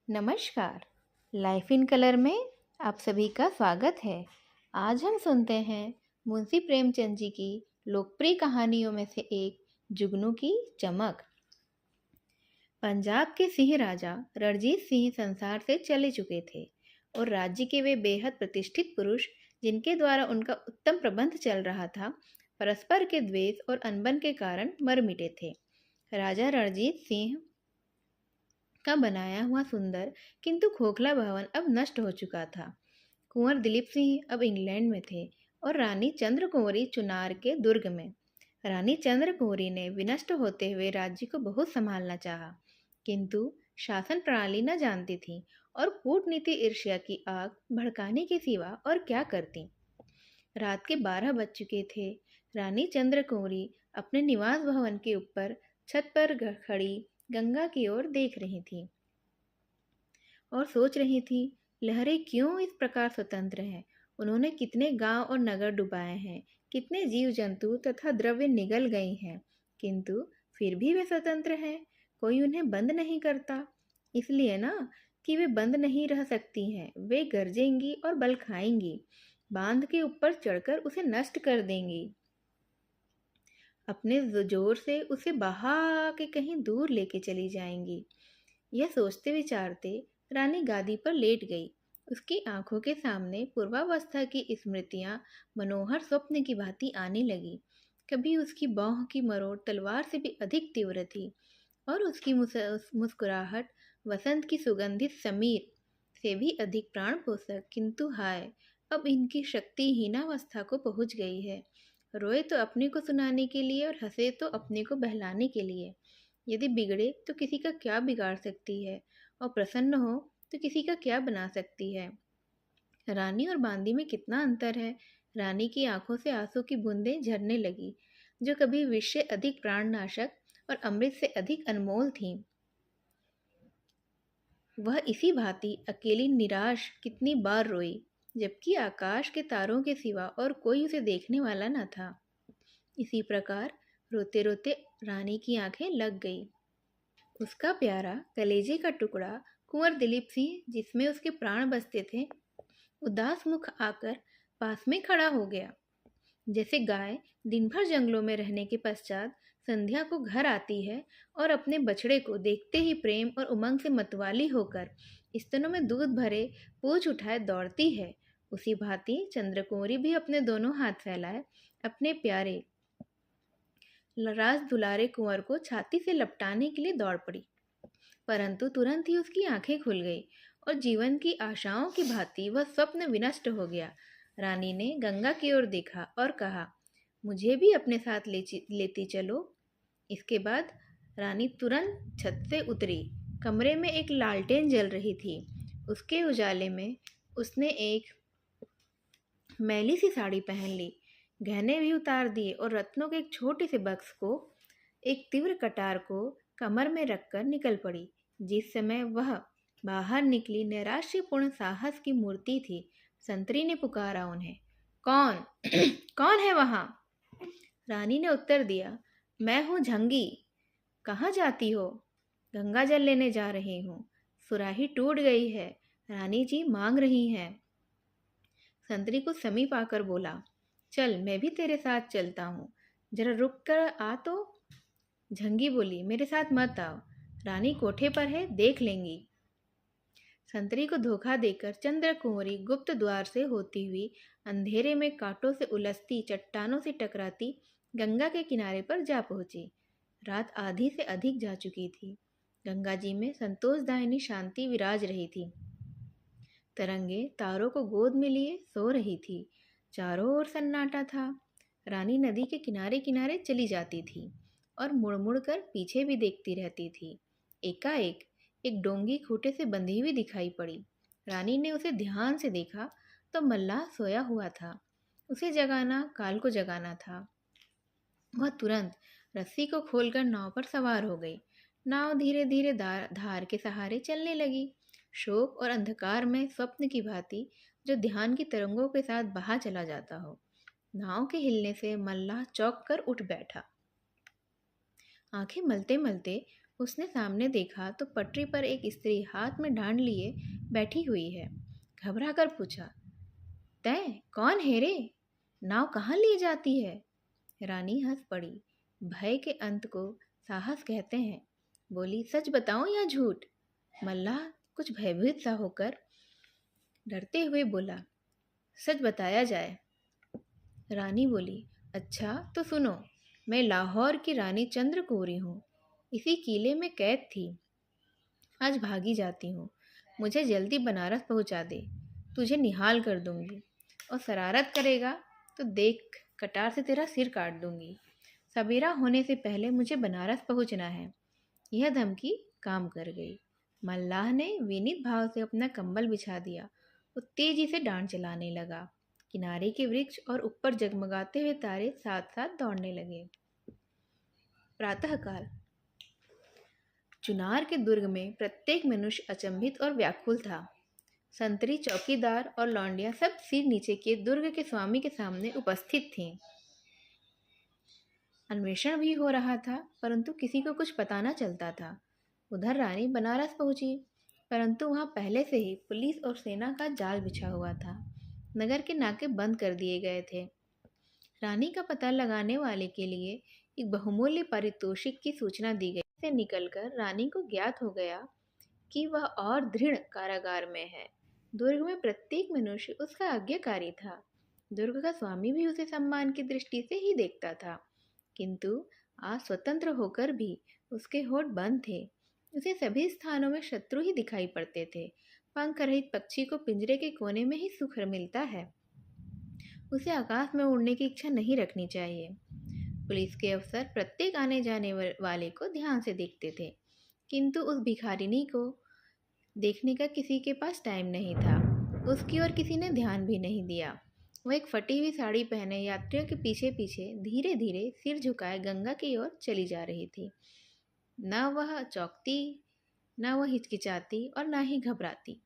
नमस्कार। Life in colour में आप सभी का स्वागत है। आज हम सुनते हैं मुंशी प्रेमचंद जी की लोकप्रिय कहानियों में से एक जुगनू की चमक। पंजाब के सिंह राजा रणजीत सिंह संसार से चले चुके थे और राज्य के वे बेहद प्रतिष्ठित पुरुष जिनके द्वारा उनका उत्तम प्रबंध चल रहा था, परस्पर के द्वेष और अनबन के कारण मर मिटे थे। राजा रणजीत सिंह का बनाया हुआ सुंदर किंतु खोखला भवन अब नष्ट हो चुका था। कुंवर दिलीप सिंह अब इंग्लैंड में थे और रानी चंद्रकुंवरी चुनार के दुर्ग में। रानी चंद्रकुंवरी ने विनष्ट होते हुए राज्य को बहुत संभालना चाहा, किंतु शासन प्रणाली न जानती थी और कूटनीति ईर्ष्या की आग भड़काने के सिवा और क्या करती। रात के 12 बज चुके थे। रानी चंद्रकुंवरी अपने निवास भवन के ऊपर छत पर खड़ी गंगा की ओर देख रही थी और सोच रही थी, लहरें क्यों इस प्रकार स्वतंत्र हैं। उन्होंने कितने गांव और नगर डुबाए हैं, कितने जीव जंतु तथा द्रव्य निगल गए हैं, किंतु फिर भी वे स्वतंत्र हैं। कोई उन्हें बंद नहीं करता। इसलिए ना कि वे बंद नहीं रह सकती हैं, वे गरजेंगी और बल खाएंगी, बांध के ऊपर चढ़कर उसे नष्ट कर देंगी, अपने जोर से उसे बहा के कहीं दूर लेके चली जाएंगी। यह सोचते विचारते रानी गादी पर लेट गई। उसकी आंखों के सामने पूर्वावस्था की स्मृतियां मनोहर स्वप्न की भांति आने लगी। कभी उसकी बाहों की मरोड़ तलवार से भी अधिक तीव्र थी और उसकी मुस्कुराहट वसंत की सुगंधित समीर से भी अधिक प्राणपोषक। किंतु हाय, अब इनकी शक्ति हीनावस्था को पहुंच गई है। रोए तो अपने को सुनाने के लिए और हंसे तो अपने को बहलाने के लिए। यदि बिगड़े तो किसी का क्या बिगाड़ सकती है और प्रसन्न हो तो किसी का क्या बना सकती है। रानी और बांदी में कितना अंतर है। रानी की आंखों से आंसू की बूंदें झरने लगी, जो कभी विष से अधिक प्राणनाशक और अमृत से अधिक अनमोल थीं। वह इसी भांति अकेली निराश कितनी बार रोई, जबकि आकाश के तारों के सिवा और कोई उसे देखने वाला न था। इसी प्रकार रोते रोते रानी की आंखें लग गई। उसका प्यारा कलेजे का टुकड़ा कुंवर दिलीप सिंह, जिसमें उसके प्राण बसते थे, उदास मुख आकर पास में खड़ा हो गया। जैसे गाय दिन भर जंगलों में रहने के पश्चात संध्या को घर आती है और अपने बछड़े को देखते ही प्रेम और उमंग से मतवाली होकर स्तनों में दूध भरे पूंछ उठाए दौड़ती है, उसी भांति चंद्रकुंवरी भी अपने दोनों हाथ फैलाए अपने प्यारे राज दुलारे कुंवर को छाती से लपटाने के लिए दौड़ पड़ी। परंतु तुरंत ही उसकी आंखें खुल गई और जीवन की आशाओं की भांति वह स्वप्न विनष्ट हो गया। रानी ने गंगा की ओर देखा और कहा, मुझे भी अपने साथ लेती चलो। इसके बाद रानी तुरंत छत से उतरी। कमरे में एक लालटेन जल रही थी। उसके उजाले में उसने एक मैली सी साड़ी पहन ली, गहने भी उतार दिए और रत्नों के एक छोटे से बक्स को, एक तीव्र कटार को कमर में रखकर निकल पड़ी। जिस समय वह बाहर निकली, नैराश्यपूर्ण साहस की मूर्ति थी। संतरी ने पुकारा उन्हें, कौन कौन है वहां? रानी ने उत्तर दिया, मैं हूँ झंगी। कहाँ जाती हो? गंगा जल लेने जा रही हूँ। सुराही टूट गई है, रानी जी मांग रही हैं। संतरी को समीप आकर बोला, चल मैं भी तेरे साथ चलता हूँ, जरा रुक कर आ तो। झंगी बोली, मेरे साथ मत आओ, रानी कोठे पर है, देख लेंगी। संतरी को धोखा देकर चंद्रकुंवरी गुप्त द्वार से होती हुई अंधेरे में कांटों से उलझती, चट्टानों से टकराती गंगा के किनारे पर जा पहुंची। रात आधी से अधिक जा चुकी थी। गंगा जी में संतोषदायिनी शांति विराज रही थी। तरंगे तारों को गोद में लिए सो रही थी। चारों ओर सन्नाटा था। रानी नदी के किनारे किनारे चली जाती थी और मुड़ मुड़ कर पीछे भी देखती रहती थी। एकाएक एक डोंगी खूंटे से बंधी हुई दिखाई पड़ी। रानी ने उसे ध्यान से देखा तो मल्लाह सोया हुआ था। उसे जगाना काल को जगाना था। वह तुरंत रस्सी को खोलकर नाव पर सवार हो गई। नाव धीरे धीरे धार के सहारे चलने लगी। शोक और अंधकार में स्वप्न की भांति जो ध्यान की तरंगों के साथ बहा चला जाता हो। नाव के हिलने से मल्लाह चौंक कर उठ बैठा। आंखें मलते मलते उसने सामने देखा तो पटरी पर एक स्त्री हाथ में डांड लिए बैठी हुई है। घबरा कर पूछा, तय कौन है रे? नाव कहाँ ले जाती है? रानी हंस पड़ी। भय के अंत को साहस कहते हैं। बोली, सच बताऊं या झूठ? मल्लाह कुछ भयभीत सा होकर डरते हुए बोला, सच बताया जाए। रानी बोली, अच्छा तो सुनो, मैं लाहौर की रानी चंद्रकौरी हूँ। इसी किले में कैद थी, आज भागी जाती हूँ। मुझे जल्दी बनारस पहुँचा दे, तुझे निहाल कर दूंगी, और शरारत करेगा तो देख कटार से तेरा सिर काट दूंगी। सवेरा होने से पहले मुझे बनारस पहुँचना है। यह धमकी काम कर गई। मल्लाह ने विनीत भाव से अपना कंबल बिछा दिया। वो तेजी से डांड चलाने लगा। किनारे के वृक्ष और ऊपर जगमगाते हुए तारे साथ साथ दौड़ने लगे। प्रातःकाल। चुनार के दुर्ग में प्रत्येक मनुष्य अचंभित और व्याकुल था। संतरी, चौकीदार और लौंडियां सब सिर नीचे किए दुर्ग के स्वामी के सामने उपस्थित थीं। अन्वेषण भी हो रहा था, परंतु किसी को कुछ पता न चलता था। उधर रानी बनारस पहुंची, परंतु वहां पहले से ही पुलिस और सेना का जाल बिछा हुआ था। नगर के नाके बंद कर दिए गए थे। रानी का पता लगाने वाले के लिए एक बहुमूल्य पारितोषिक की सूचना दी गई। से निकलकर रानी को ज्ञात हो गया कि वह और दृढ़ कारागार में है। दुर्ग में प्रत्येक मनुष्य उसका आज्ञाकारी था। दुर्ग का स्वामी भी उसे सम्मान की दृष्टि से ही देखता था, किंतु आज स्वतंत्र होकर भी उसके होठ बंद थे। उसे सभी स्थानों में शत्रु ही दिखाई पड़ते थे। पंख रहित पक्षी को पिंजरे के कोने में ही सुख मिलता है। उसे आकाश में उड़ने की इच्छा नहीं रखनी चाहिए। पुलिस के अफसर प्रत्येक आने जाने वाले को ध्यान से देखते थे, किंतु उस भिखारिनी को देखने का किसी के पास टाइम नहीं था। उसकी ओर किसी ने ध्यान भी नहीं दिया। वह एक फटी हुई साड़ी पहने यात्रियों के पीछे पीछे धीरे धीरे सिर झुकाए गंगा की ओर चली जा रही थी। न वह चौंकती, न वह हिचकिचाती और न ही घबराती।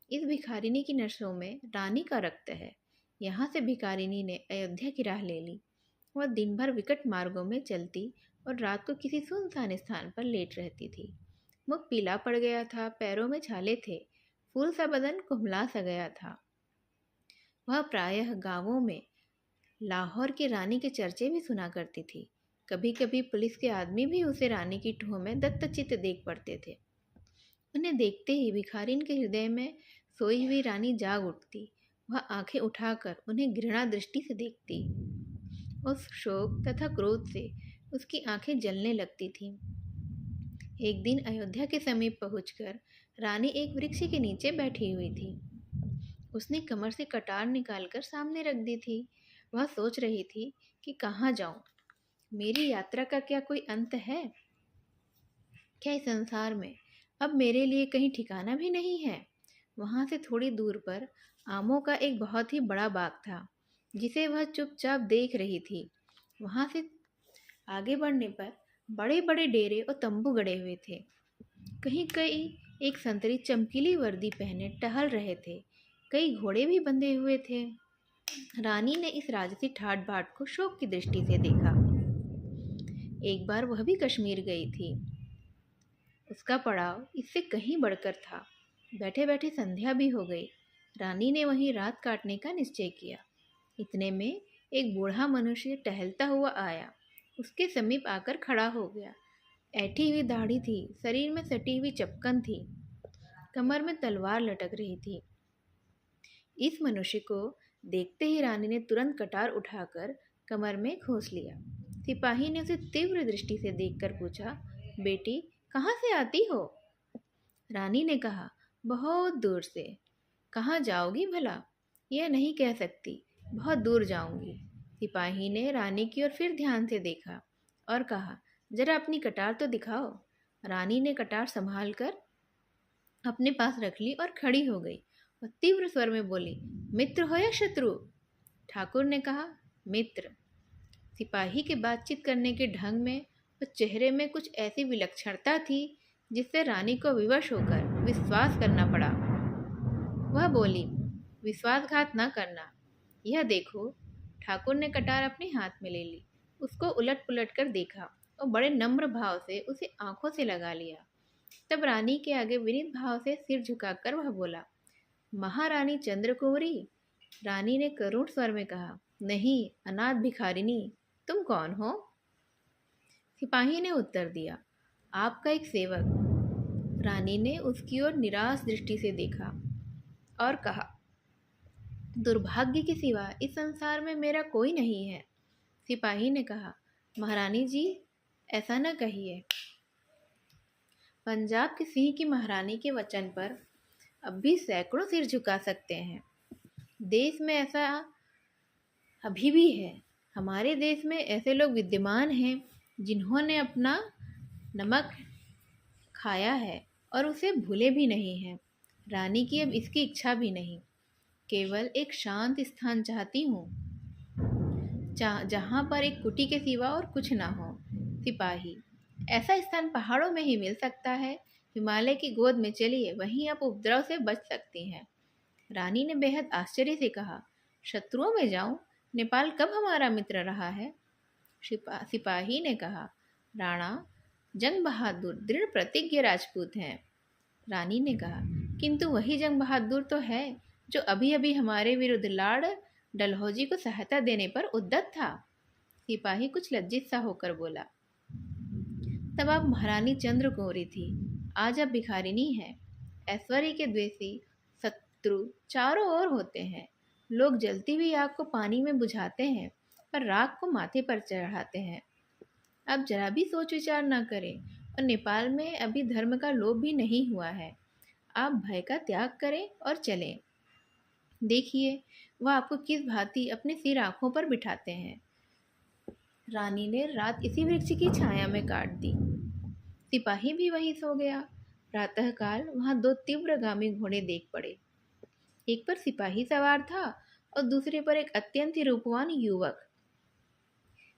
इस भिखारिनी की नसों में रानी का रक्त है। यहाँ से भिखारिनी ने अयोध्या की राह ले ली। वह दिन भर विकट मार्गों में चलती और रात को किसी सुनसान स्थान पर लेट रहती थी। मुख पीला पड़ गया था, पैरों में छाले थे, फूल सा बदन कुम्हला सा गया था। वह प्रायः गांवों में लाहौर की रानी के चर्चे भी सुना करती थी। कभी कभी पुलिस के आदमी भी उसे रानी की टूह में दत्तचित्त देख पड़ते थे। उन्हें देखते ही भिखारिन के हृदय में सोई हुई रानी जाग उठती। वह आंखें उठाकर उन्हें घृणा दृष्टि से देखती। उस शोक तथा क्रोध से उसकी आंखें जलने लगती थीं। एक दिन अयोध्या के समीप पहुंचकर रानी एक वृक्ष के नीचे बैठी हुई थी। उसने कमर से कटार निकालकर सामने रख दी थी। वह सोच रही थी कि कहाँ जाऊं? मेरी यात्रा का क्या कोई अंत है? क्या इस संसार में अब मेरे लिए कहीं ठिकाना भी नहीं है? वहां से थोड़ी दूर पर आमों का एक बहुत ही बड़ा बाग था, जिसे वह चुपचाप देख रही थी। वहां से आगे बढ़ने पर बड़े बड़े डेरे और तंबू गड़े हुए थे। कहीं कहीं एक संतरी चमकीली वर्दी पहने टहल रहे थे। कई घोड़े भी बंधे हुए थे। रानी ने इस राजसी ठाट बाट को शौक की दृष्टि से देखा। एक बार वह भी कश्मीर गई थी। उसका पड़ाव इससे कहीं बढ़कर था। बैठे बैठे संध्या भी हो गई। रानी ने वहीं रात काटने का निश्चय किया। इतने में एक बूढ़ा मनुष्य टहलता हुआ आया। उसके समीप आकर खड़ा हो गया। ऐठी हुई दाढ़ी थी, शरीर में सटी हुई चपकन थी, कमर में तलवार लटक रही थी। इस मनुष्य को देखते ही रानी ने तुरंत कटार उठाकर कमर में खोस लिया। सिपाही ने उसे तीव्र दृष्टि से देखकर पूछा, बेटी कहाँ से आती हो? रानी ने कहा, बहुत दूर से। कहाँ जाओगी भला? यह नहीं कह सकती, बहुत दूर जाऊंगी। सिपाही ने रानी की ओर फिर ध्यान से देखा और कहा, जरा अपनी कटार तो दिखाओ। रानी ने कटार संभाल कर अपने पास रख ली और खड़ी हो गई और तीव्र स्वर में बोली, मित्र हो या शत्रु? ठाकुर ने कहा, मित्र। सिपाही के बातचीत करने के ढंग में और चेहरे में कुछ ऐसी विलक्षणता थी जिससे रानी को विवश होकर विश्वास करना पड़ा। वह बोली, विश्वासघात न करना। यह देखो। ठाकुर ने कटार अपने हाथ में ले ली, उसको उलट पुलट कर देखा और बड़े नम्र भाव से उसे आंखों से लगा लिया। तब रानी के आगे विनीत भाव से सिर झुकाकर वह बोला, महारानी चंद्रकुंवरी। रानी ने करुण स्वर में कहा, नहीं अनाथ भिखारिनी, तुम कौन हो? सिपाही ने उत्तर दिया, आपका एक सेवक। रानी ने उसकी ओर निराश दृष्टि से देखा और कहा, दुर्भाग्य के सिवा इस संसार में मेरा कोई नहीं है। सिपाही ने कहा, महारानी जी ऐसा न कहिए। पंजाब के सिंह की महारानी के वचन पर अब भी सैकड़ों सिर झुका सकते हैं। देश में ऐसा अभी भी है। हमारे देश में ऐसे लोग विद्यमान हैं जिन्होंने अपना नमक खाया है और उसे भूले भी नहीं हैं। रानी की अब इसकी इच्छा भी नहीं, केवल एक शांत स्थान चाहती हूँ जहाँ पर एक कुटी के सिवा और कुछ ना हो। सिपाही, ऐसा स्थान पहाड़ों में ही मिल सकता है। हिमालय की गोद में चलिए, वहीं आप उपद्रव से बच सकती हैं। रानी ने बेहद आश्चर्य से कहा, शत्रुओं में जाऊं? नेपाल कब हमारा मित्र रहा है? सिपाही ने कहा, राणा जंग बहादुर दृढ़ प्रतिज्ञ राजपूत हैं। रानी ने कहा, किंतु वही जंग बहादुर तो है जो अभी अभी हमारे विरुद्ध लॉर्ड डलहौजी को सहायता देने पर उद्यत था। सिपाही कुछ लज्जित सा होकर बोला, तब आप महारानी चंद्रकुंवरी थी, आज आप भिखारिनी हैं। ऐश्वर्य के द्वेषी शत्रु चारों ओर होते हैं। लोग जलती हुई आग को पानी में बुझाते हैं पर राख को माथे पर चढ़ाते हैं। आप जरा भी सोच विचार न करें, और नेपाल में अभी धर्म का लोभ भी नहीं हुआ है। आप भय का त्याग करें और चलें। देखिए वह आपको किस भांति अपने सिर आंखों पर बिठाते हैं। रानी ने रात इसी वृक्ष की छाया में काट दी। सिपाही भी वहीं सो गया। प्रातःकाल वहां दो तीव्रगामी घोड़े देख पड़े। एक पर सिपाही सवार था और दूसरे पर एक अत्यंत ही रूपवान युवक।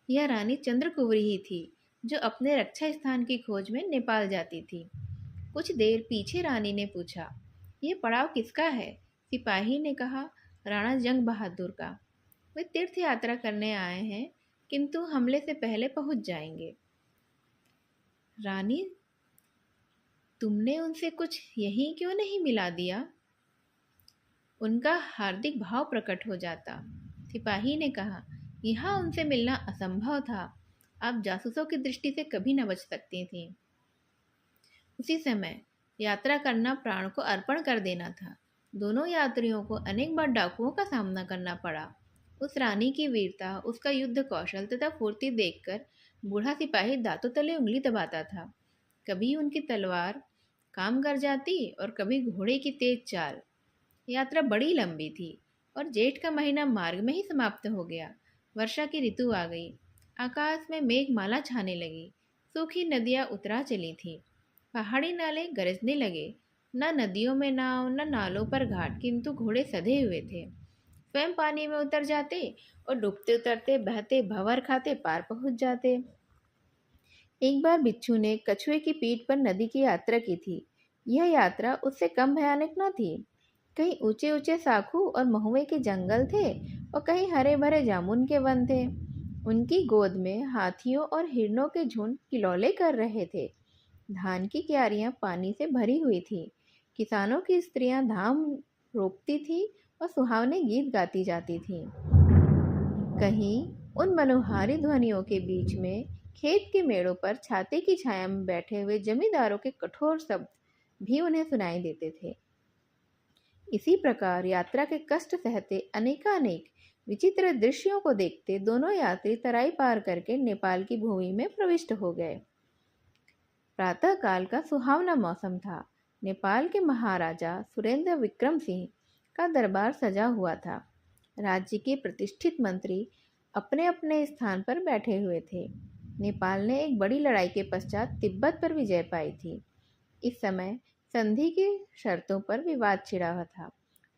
यह रानी चंद्रकुंवरी ही थी जो अपने रक्षा स्थान की खोज में नेपाल जाती थी। कुछ देर पीछे रानी ने पूछा, यह पड़ाव किसका है? सिपाही ने कहा, राणा जंग बहादुर का। वे तीर्थ यात्रा करने आए हैं, किंतु हमले से पहले पहुंच जाएंगे। रानी, तुमने उनसे कुछ यहीं क्यों नहीं मिला दिया? उनका हार्दिक भाव प्रकट हो जाता। सिपाही ने कहा, यहाँ उनसे मिलना असंभव था। आप जासूसों की दृष्टि से कभी न बच सकती थीं। उसी समय यात्रा करना प्राण को अर्पण कर देना था। दोनों यात्रियों को अनेक बार डाकुओं का सामना करना पड़ा। उस रानी की वीरता, उसका युद्ध कौशल तथा फुर्ती देखकर बूढ़ा सिपाही दांतों तले उंगली दबाता था। कभी उनकी तलवार काम कर जाती और कभी घोड़े की तेज चाल। यात्रा बड़ी लंबी थी और जेठ का महीना मार्ग में ही समाप्त हो गया। वर्षा की ऋतु आ गई। आकाश में मेघमाला छाने लगी। सूखी नदियां उतरा चली थीं। पहाड़ी नाले गरजने लगे। न नदियों में नाव, न नालों पर घाट, किंतु घोड़े सधे हुए थे। स्वयं पानी में उतर जाते और डूबते उतरते, बहते, भंवर खाते पार पहुंच जाते। एक बार बिच्छू ने कछुए की पीठ पर नदी की यात्रा की थी। यह यात्रा उससे कम भयानक न थी। कहीं ऊंचे ऊंचे साखू और महुए के जंगल थे और कहीं हरे भरे जामुन के वन थे। उनकी गोद में हाथियों और हिरणों के झुंड किलौले कर रहे थे। धान की क्यारियां पानी से भरी हुई थी। किसानों की स्त्रियां धान रोपती थी और सुहावने गीत गाती जाती थीं। कहीं उन मनोहारी ध्वनियों के बीच में खेत के मेड़ों पर छाते की छाया में बैठे हुए जमींदारों के कठोर शब्द भी उन्हें सुनाई देते थे। इसी प्रकार यात्रा के कष्ट सहते अनेकानेक विचित्र दृश्यों को देखते दोनों यात्री तराई पार करके नेपाल की भूमि में प्रविष्ट हो गए। प्रातःकाल का सुहावना मौसम था। नेपाल के महाराजा सुरेंद्र विक्रम सिंह का दरबार सजा हुआ था। राज्य के प्रतिष्ठित मंत्री अपने अपने स्थान पर बैठे हुए थे। नेपाल ने एक बड़ी लड़ाई के पश्चात तिब्बत पर विजय पाई थी। इस समय संधि की शर्तों पर विवाद छिड़ा हुआ था।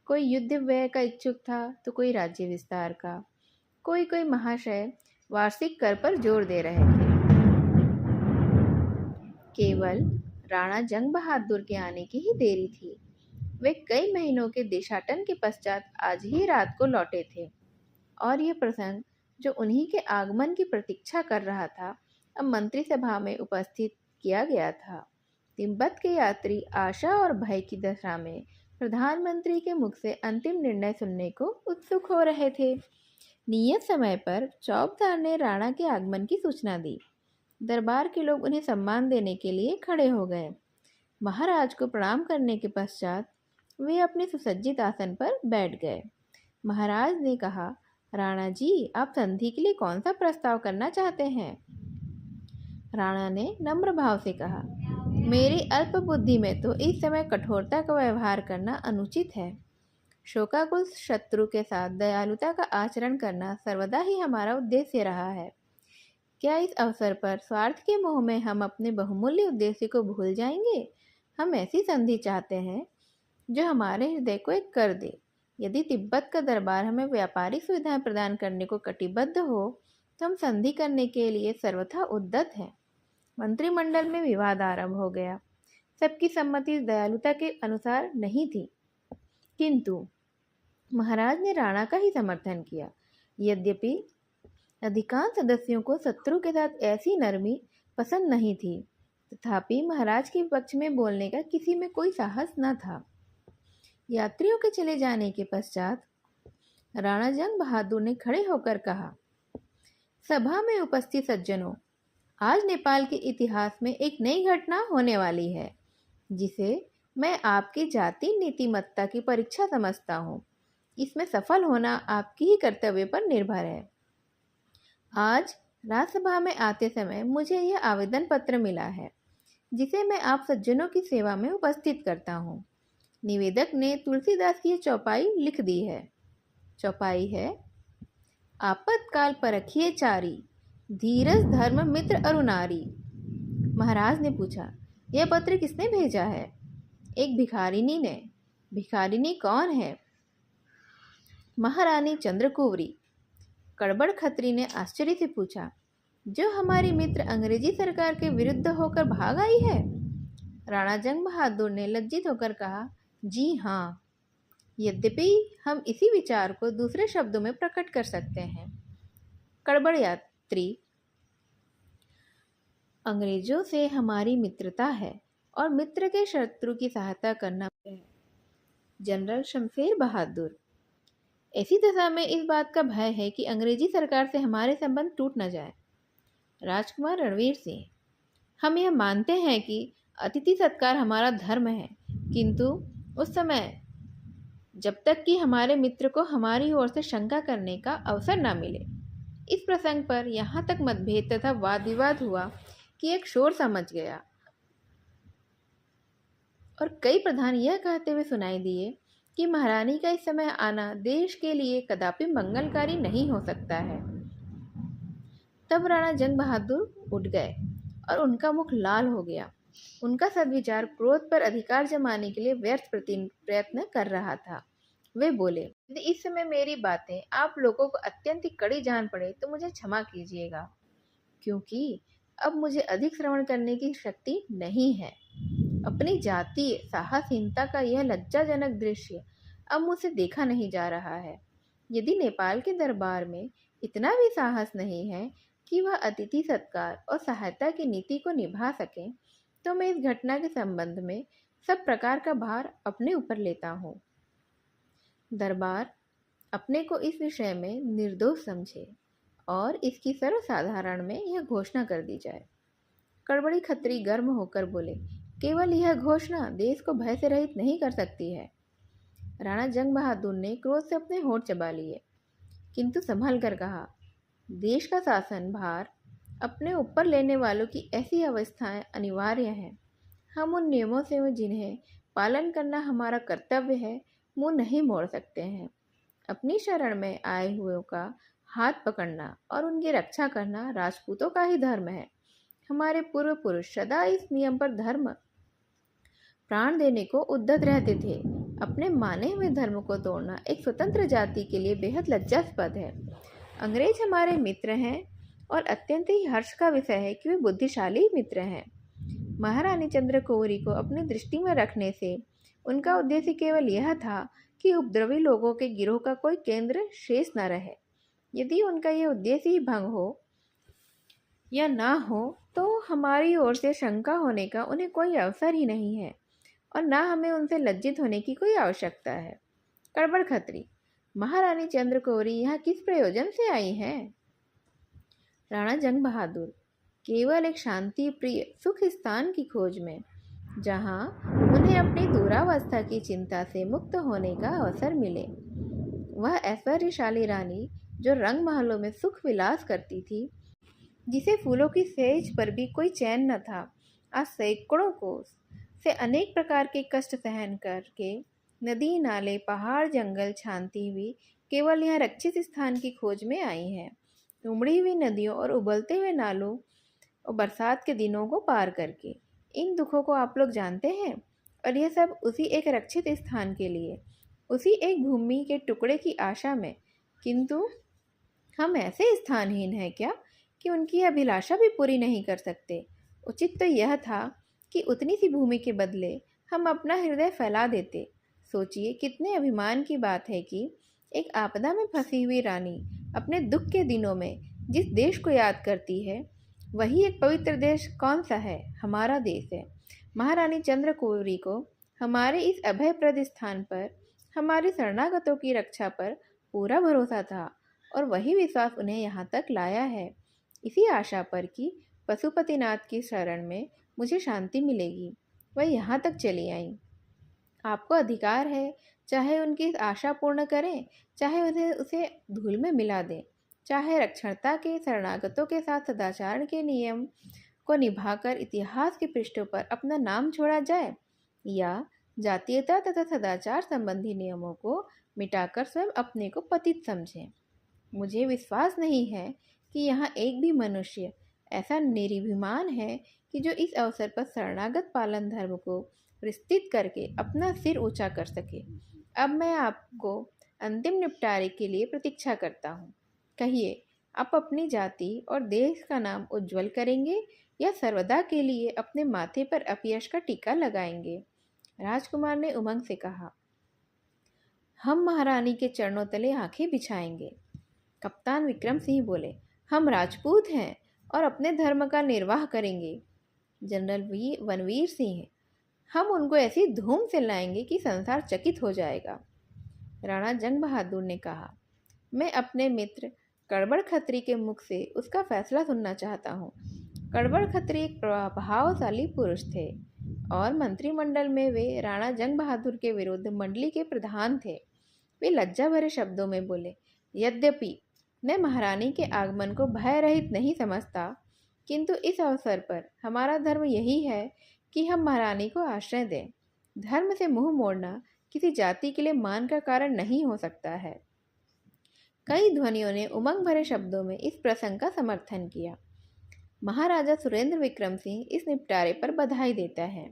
कोई युद्ध व्यय का इच्छुक था तो कोई राज्य विस्तार का। कोई महाशय वार्षिक कर पर जोर दे रहे थे। केवल राणा जंग बहादुर के आने की ही देरी थी। वे कई महीनों के देशाटन के पश्चात आज ही रात को लौटे थे और यह प्रसंग जो उन्हीं के आगमन की प्रतीक्षा कर रहा था अब मंत्रिसभा में उपस्थित किया गया था। तिब्बत के यात्री आशा और भय की दशा में प्रधानमंत्री के मुख से अंतिम निर्णय सुनने को उत्सुक हो रहे थे। नियत समय पर चौबदार ने राणा के आगमन की सूचना दी। दरबार के लोग उन्हें सम्मान देने के लिए खड़े हो गए। महाराज को प्रणाम करने के पश्चात वे अपने सुसज्जित आसन पर बैठ गए। महाराज ने कहा, राणा जी, आप संधि के लिए कौन सा प्रस्ताव करना चाहते हैं? राणा ने नम्र भाव से कहा, मेरी अल्प बुद्धि में तो इस समय कठोरता का व्यवहार करना अनुचित है। शोकाकुल शत्रु के साथ दयालुता का आचरण करना सर्वदा ही हमारा उद्देश्य रहा है। क्या इस अवसर पर स्वार्थ के मोह में हम अपने बहुमूल्य उद्देश्य को भूल जाएंगे? हम ऐसी संधि चाहते हैं जो हमारे हृदय को एक कर दे। यदि तिब्बत का दरबार हमें व्यापारिक सुविधाएं प्रदान करने को कटिबद्ध हो तो हम संधि करने के लिए सर्वथा उद्यत हैं। मंत्रिमंडल में विवाद आरंभ हो गया। सबकी सम्मति दयालुता के अनुसार नहीं थी, किंतु महाराज ने राणा का ही समर्थन किया। यद्यपि अधिकांश सदस्यों को शत्रु के साथ ऐसी नरमी पसंद नहीं थी, तथापि महाराज के पक्ष में बोलने का किसी में कोई साहस न था। यात्रियों के चले जाने के पश्चात राणा जंग बहादुर ने खड़े होकर कहा, सभा में उपस्थित सज्जनों, आज नेपाल के इतिहास में एक नई घटना होने वाली है, जिसे मैं आपकी जाति नीतिमत्ता की परीक्षा समझता हूँ। इसमें सफल होना आपकी ही कर्तव्य पर निर्भर है। आज राज्यसभा में आते समय मुझे यह आवेदन पत्र मिला है, जिसे मैं आप सज्जनों की सेवा में उपस्थित करता हूँ। निवेदक ने तुलसीदास की चौपाई लिख दी है। चौपाई है, आपातकाल परखिए चारी, धीरज धर्म मित्र अरुनारी। महाराज ने पूछा, यह पत्र किसने भेजा है? एक भिखारिनी ने। भिखारिनी कौन है? महारानी चंद्रकुवरी। कड़बड़ खत्री ने आश्चर्य से पूछा, जो हमारी मित्र अंग्रेजी सरकार के विरुद्ध होकर भाग आई है? राणा जंग बहादुर ने लज्जित होकर कहा, जी हाँ। यद्यपि हम इसी विचार को दूसरे शब्दों में प्रकट कर सकते हैं। कड़बड़ यात्री, अंग्रेजों से हमारी मित्रता है और मित्र के शत्रु की सहायता करना है। जनरल शमशेर बहादुर। ऐसी दशा में इस बात का भय है कि अंग्रेजी सरकार से हमारे संबंध टूट न जाए। राजकुमार रणवीर सिंह। हम यह मानते हैं कि अतिथि सत्कार हमारा धर्म है, किंतु उस समय जब तक कि हमारे मित्र को हमारी ओर से शंका करने का अवसर न मिले। इस प्रसंग पर यहाँ तक मतभेद तथा वाद विवाद हुआ कि एक शोर सा मच गया और कई प्रधान यह कहते हुए सुनाई दिए कि महारानी का इस समय आना देश के लिए कदापि मंगलकारी नहीं हो सकता है। तब राणा जंग बहादुर उठ गए और उनका मुख लाल हो गया। उनका सद्विचार क्रोध पर अधिकार जमाने के लिए व्यर्थ प्रयत्न कर रहा था। वे बोले, यदि इस समय मेरी बातें आप लोगों को अत्यंत कड़ी जान पड़े तो मुझे क्षमा कीजिएगा, क्योंकि अब मुझे अधिक श्रवण करने की शक्ति नहीं है। अपनी जातीय साहसहीनता का यह लज्जाजनक दृश्य अब मुझसे देखा नहीं जा रहा है। यदि नेपाल के दरबार में इतना भी साहस नहीं है कि वह अतिथि सत्कार और सहायता की नीति को निभा सके, तो मैं इस घटना के संबंध में सब प्रकार का भार अपने ऊपर लेता हूँ। दरबार अपने को इस विषय में निर्दोष समझे और इसकी सर्वसाधारण में यह घोषणा कर दी जाए। कड़बड़ी खत्री गर्म होकर बोले, केवल यह घोषणा देश को भय से रहित नहीं कर सकती है। राणा जंग बहादुर ने क्रोध से अपने होंठ चबा लिए, किंतु संभल कर कहा, देश का शासन भार अपने ऊपर लेने वालों की ऐसी अवस्थाएं अनिवार्य हैं। हम उन नियमों से जिन्हें पालन करना हमारा कर्तव्य है मुंह नहीं मोड़ सकते हैं। अपनी शरण में आए हुए का हाथ पकड़ना और उनकी रक्षा करना राजपूतों का ही धर्म है। हमारे पूर्व पुरुष सदा इस नियम पर धर्म प्राण देने को उद्यत रहते थे। अपने माने हुए धर्म को तोड़ना एक स्वतंत्र जाति के लिए बेहद लज्जास्पद है। अंग्रेज हमारे मित्र हैं और अत्यंत ही हर्ष का विषय है कि वे बुद्धिशाली मित्र हैं। महारानी चंद्रकुवरी को अपनी दृष्टि में रखने से उनका उद्देश्य केवल यह था कि उपद्रवी लोगों के गिरोह का कोई केंद्र शेष न रहे। यदि उनका यह उद्देश्य ही भंग हो या ना हो तो हमारी ओर से शंका होने का उन्हें कोई अवसर ही नहीं है और ना हमें उनसे लज्जित होने की कोई आवश्यकता है। कड़बड़ खत्री, महारानी चंद्रकौरी यहाँ किस प्रयोजन से आई हैं? राणा जंग बहादुर, केवल एक शांति प्रिय सुख स्थान की खोज में, जहाँ उन्हें अपनी दूरावस्था की चिंता से मुक्त होने का अवसर मिले। वह ऐश्वर्यशाली रानी जो रंग महलों में सुख विलास करती थी, जिसे फूलों की सेज पर भी कोई चैन न था, आज सैकड़ों कोस से अनेक प्रकार के कष्ट सहन करके नदी नाले पहाड़ जंगल छानती हुई केवल यहाँ रक्षित स्थान की खोज में आई है। उमड़ी हुई नदियों और उबलते हुए नालों और बरसात के दिनों को पार करके इन दुखों को आप लोग जानते हैं, और यह सब उसी एक रक्षित स्थान के लिए, उसी एक भूमि के टुकड़े की आशा में। किंतु हम ऐसे स्थानहीन हैं क्या कि उनकी अभिलाषा भी पूरी नहीं कर सकते? उचित तो यह था कि उतनी सी भूमि के बदले हम अपना हृदय फैला देते। सोचिए कितने अभिमान की बात है कि एक आपदा में फंसी हुई रानी अपने दुख के दिनों में जिस देश को याद करती है, वही एक पवित्र देश कौन सा है? हमारा देश है। महारानी चंद्रकौरी को हमारे इस अभयप्रद स्थान पर, हमारे शरणागतों की रक्षा पर पूरा भरोसा था और वही विश्वास उन्हें यहाँ तक लाया है, इसी आशा पर कि पशुपतिनाथ की शरण में मुझे शांति मिलेगी। वह यहाँ तक चली आई। आपको अधिकार है, चाहे उनकी इस आशा पूर्ण करें, चाहे उसे धूल में मिला दें, चाहे रक्षणता के शरणागतों के साथ सदाचार के नियम को निभाकर इतिहास के पृष्ठों पर अपना नाम छोड़ा जाए, या जातीयता तथा सदाचार संबंधी नियमों को मिटाकर स्वयं अपने को पतित समझें। मुझे विश्वास नहीं है कि यहाँ एक भी मनुष्य ऐसा निर्भिमान है कि जो इस अवसर पर शरणागत पालन धर्म को विस्तृत करके अपना सिर ऊंचा कर सके। अब मैं आपको अंतिम निपटारे के लिए प्रतीक्षा करता हूँ। कहिए, आप अपनी जाति और देश का नाम उज्जवल करेंगे या सर्वदा के लिए अपने माथे पर अपयश का टीका लगाएंगे? राजकुमार ने उमंग से कहा, हम महारानी के चरणों तले आंखें बिछाएंगे। कप्तान विक्रम सिंह बोले, हम राजपूत हैं और अपने धर्म का निर्वाह करेंगे। जनरल वनवीर सिंह, हम उनको ऐसी धूम से लाएंगे कि संसार चकित हो जाएगा। राणा जंग बहादुर ने कहा, मैं अपने मित्र कड़बड़ खत्री के मुख से उसका फैसला सुनना चाहता हूँ। कड़बड़ खत्री एक प्रभावशाली पुरुष थे और मंत्रिमंडल में वे राणा जंग बहादुर के विरुद्ध मंडली के प्रधान थे। वे लज्जा भरे शब्दों में बोले, यद्यपि मैं महारानी के आगमन को भय रहित नहीं समझता, किंतु इस अवसर पर हमारा धर्म यही है कि हम महारानी को आश्रय दें। धर्म से मुंह मोड़ना किसी जाति के लिए मान का कारण नहीं हो सकता है। कई ध्वनियों ने उमंग भरे शब्दों में इस प्रसंग का समर्थन किया। महाराजा सुरेंद्र विक्रम सिंह इस निपटारे पर बधाई देता है।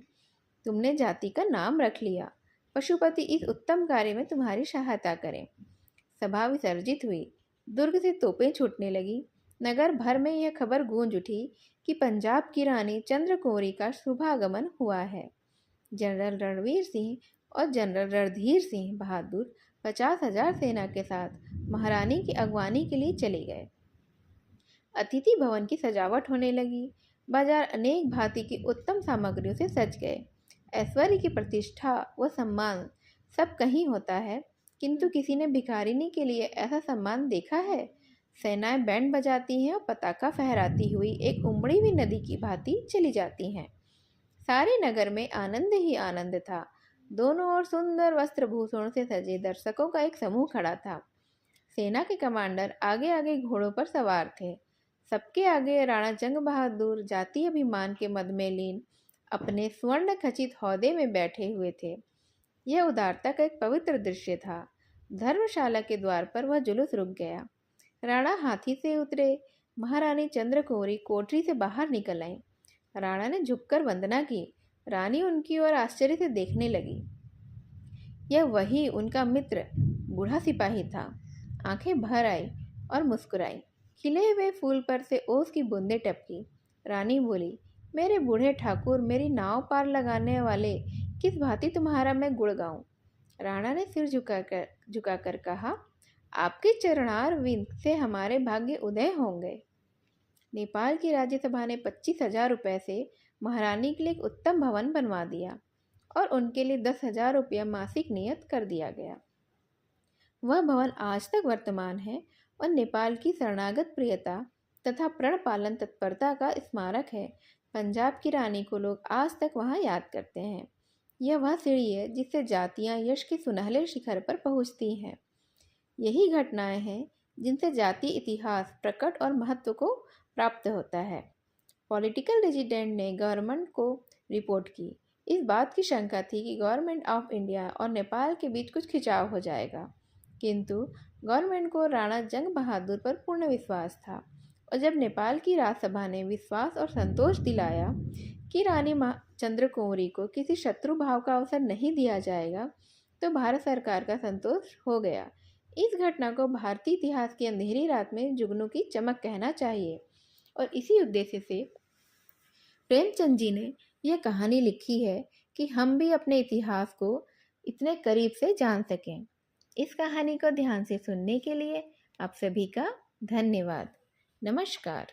तुमने जाति का नाम रख लिया। पशुपति इस उत्तम कार्य में तुम्हारी सहायता करें। सभा विसर्जित हुई। दुर्ग से तोपें छूटने लगी। नगर भर में यह खबर गूंज उठी कि पंजाब की रानी चंद्रकौरी का शुभागमन हुआ है। जनरल रणवीर सिंह और जनरल रणधीर सिंह बहादुर 50,000 सेना के साथ महारानी की अगवानी के लिए चले गए। अतिथि भवन की सजावट होने लगी। बाजार अनेक भांति की उत्तम सामग्रियों से सज गए। ऐश्वर्य की प्रतिष्ठा व सम्मान सब कहीं होता है, किंतु किसी ने भिखारिनी के लिए ऐसा सम्मान देखा है? सेनाएं बैंड बजाती हैं और पताका फहराती हुई एक उमड़ी हुई नदी की भांति चली जाती हैं। सारे नगर में आनंद ही आनंद था। दोनों ओर सुंदर वस्त्रभूषण से सजे दर्शकों का एक समूह खड़ा था। सेना के कमांडर आगे आगे घोड़ों पर सवार थे। सबके आगे राणा जंग बहादुर जातीय अभिमान के मद में लीन अपने स्वर्ण खचित हौदे में बैठे हुए थे। यह उदारता का एक पवित्र दृश्य था। धर्मशाला के द्वार पर वह जुलूस रुक गया। राणा हाथी से उतरे। महारानी चंद्रकौरी कोठरी से बाहर निकल आई। राणा ने झुककर वंदना की। रानी उनकी ओर आश्चर्य से देखने लगी। यह वही उनका मित्र बूढ़ा सिपाही था। आंखें भर आई और मुस्कुराई। खिले हुए फूल पर से ओस की बूंदें टपकी। रानी बोली, मेरे बूढ़े ठाकुर, मेरी नाव पार लगाने वाले, किस भांति तुम्हारा मैं गुण गाऊं? राणा ने सिर झुकाकर कहा, आपके चरणार विंद से हमारे भाग्य उदय होंगे। नेपाल की राज्यसभा ने 25,000 रुपये से महारानी के लिए एक उत्तम भवन बनवा दिया और उनके लिए 10,000 रुपया मासिक नियत कर दिया गया। वह भवन आज तक वर्तमान है और नेपाल की शरणागत प्रियता तथा प्रण पालन तत्परता का स्मारक है। पंजाब की रानी को लोग आज तक वहाँ याद करते हैं। यह वह सीढ़ी है जिससे जातियाँ यश के सुनहले शिखर पर पहुँचती हैं। यही घटनाएं हैं जिनसे जातीय इतिहास प्रकट और महत्व को प्राप्त होता है। पॉलिटिकल रेजिडेंट ने गवर्नमेंट को रिपोर्ट की। इस बात की शंका थी कि गवर्नमेंट ऑफ इंडिया और नेपाल के बीच कुछ खिंचाव हो जाएगा, किंतु गवर्नमेंट को राणा जंग बहादुर पर पूर्ण विश्वास था और जब नेपाल की राज्यसभा ने विश्वास और संतोष दिलाया कि रानी चंद्रकुंवरी को किसी शत्रु भाव का अवसर नहीं दिया जाएगा, तो भारत सरकार का संतोष हो गया। इस घटना को भारतीय इतिहास की अंधेरी रात में जुगनू की चमक कहना चाहिए और इसी उद्देश्य से प्रेमचंद जी ने यह कहानी लिखी है कि हम भी अपने इतिहास को इतने करीब से जान सकें। इस कहानी को ध्यान से सुनने के लिए आप सभी का धन्यवाद। नमस्कार।